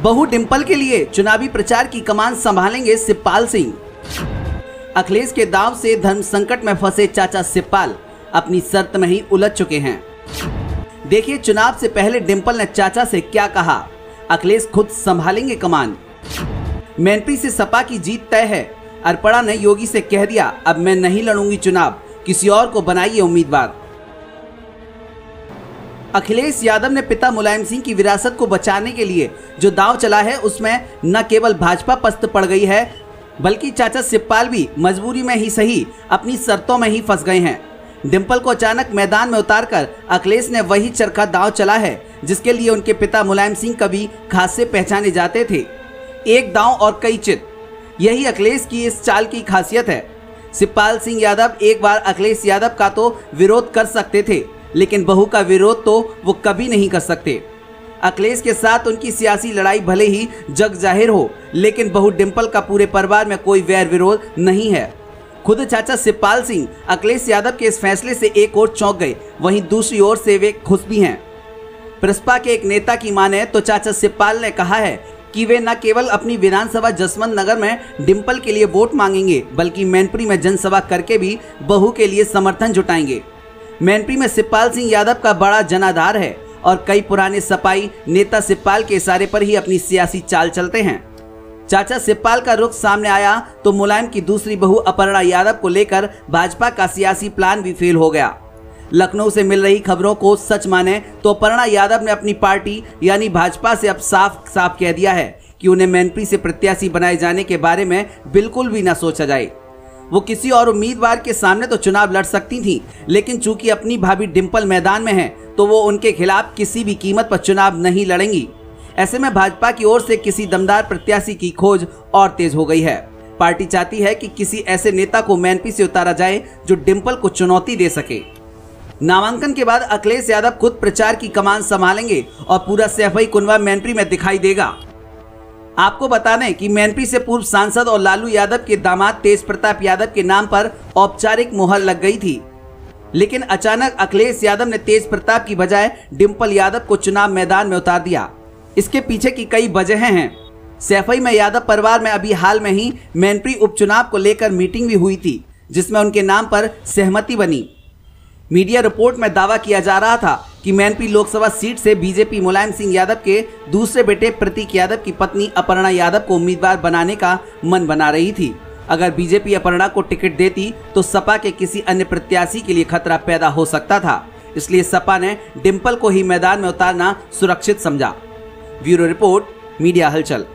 बहू डिंपल के लिए चुनावी प्रचार की कमान संभालेंगे शिवपाल सिंह। अखिलेश के दांव से धर्म संकट में फंसे चाचा शिवपाल अपनी शर्त में ही उलझ चुके हैं। देखिए चुनाव से पहले डिंपल ने चाचा से क्या कहा। अखिलेश खुद संभालेंगे कमान। मैनपुरी से सपा की जीत तय है। अरपड़ा ने योगी से कह दिया अब मैं नहीं लड़ूंगी चुनाव, किसी और को बनाइए उम्मीदवार। अखिलेश यादव ने पिता मुलायम सिंह की विरासत को बचाने के लिए जो दांव चला है उसमें न केवल भाजपा पस्त पड़ गई है बल्कि चाचा शिवपाल भी मजबूरी में ही सही अपनी शर्तों में ही फंस गए हैं। डिंपल को अचानक मैदान में उतारकर अखिलेश ने वही चरखा दांव चला है जिसके लिए उनके पिता मुलायम सिंह कभी खास से पहचाने जाते थे। एक दांव और कई चित, यही अखिलेश की इस चाल की खासियत है। शिवपाल सिंह यादव एक बार अखिलेश यादव का तो विरोध कर सकते थे लेकिन बहू का विरोध तो वो कभी नहीं कर सकते। अखिलेश के साथ उनकी सियासी लड़ाई भले ही जग जाहिर हो लेकिन बहू डिंपल का पूरे परिवार में कोई वैर विरोध नहीं है। खुद चाचा शिवपाल सिंह अखिलेश यादव के इस फैसले से एक ओर चौंक गए, वहीं दूसरी ओर से वे खुश भी हैं। प्रसपा के एक नेता की माने तो चाचा शिवपाल ने कहा है कि वे न केवल अपनी विधानसभा जसवंत नगर में डिंपल के लिए वोट मांगेंगे बल्कि मैनपुरी में जनसभा करके भी बहू के लिए समर्थन जुटाएंगे। मैनपुरी में शिवपाल सिंह यादव का बड़ा जनाधार है और कई पुराने सपाई नेता शिवपाल के इशारे पर ही अपनी सियासी चाल चलते हैं। चाचा शिवपाल का रुख सामने आया तो मुलायम की दूसरी बहू अपर्णा यादव को लेकर भाजपा का सियासी प्लान भी फेल हो गया। लखनऊ से मिल रही खबरों को सच माने तो अपर्णा यादव ने अपनी पार्टी यानी भाजपा से अब साफ साफ कह दिया है कि उन्हें मैनपुरी से प्रत्याशी बनाए जाने के बारे में बिल्कुल भी न सोचा जाए। वो किसी और उम्मीदवार के सामने तो चुनाव लड़ सकती थी लेकिन चूंकि अपनी भाभी डिंपल मैदान में है तो वो उनके खिलाफ किसी भी कीमत पर चुनाव नहीं लड़ेंगी। ऐसे में भाजपा की ओर से किसी दमदार प्रत्याशी की खोज और तेज हो गई है। पार्टी चाहती है कि किसी ऐसे नेता को मैनपुरी से उतारा जाए जो डिंपल को चुनौती दे सके। नामांकन के बाद अखिलेश यादव खुद प्रचार की कमान संभालेंगे और पूरा सैफई कुनबा मैनपुरी में दिखाई देगा। आपको बता दें कि मैनपुरी से पूर्व सांसद और लालू यादव के दामाद तेज प्रताप यादव के नाम पर औपचारिक मुहर लग गई थी लेकिन अचानक अखिलेश यादव ने तेज प्रताप की बजाय डिंपल यादव को चुनाव मैदान में उतार दिया। इसके पीछे की कई वजहें हैं। सैफई में यादव परिवार में अभी हाल में ही मैनपुरी उपचुनाव को लेकर मीटिंग भी हुई थी जिसमें उनके नाम पर सहमति बनी। मीडिया रिपोर्ट में दावा किया जा रहा था कि मैनपुरी लोकसभा सीट से बीजेपी मुलायम सिंह यादव के दूसरे बेटे प्रतीक यादव की पत्नी अपर्णा यादव को उम्मीदवार बनाने का मन बना रही थी। अगर बीजेपी अपर्णा को टिकट देती तो सपा के किसी अन्य प्रत्याशी के लिए खतरा पैदा हो सकता था, इसलिए सपा ने डिंपल को ही मैदान में उतारना सुरक्षित समझा। ब्यूरो रिपोर्ट, मीडिया हलचल।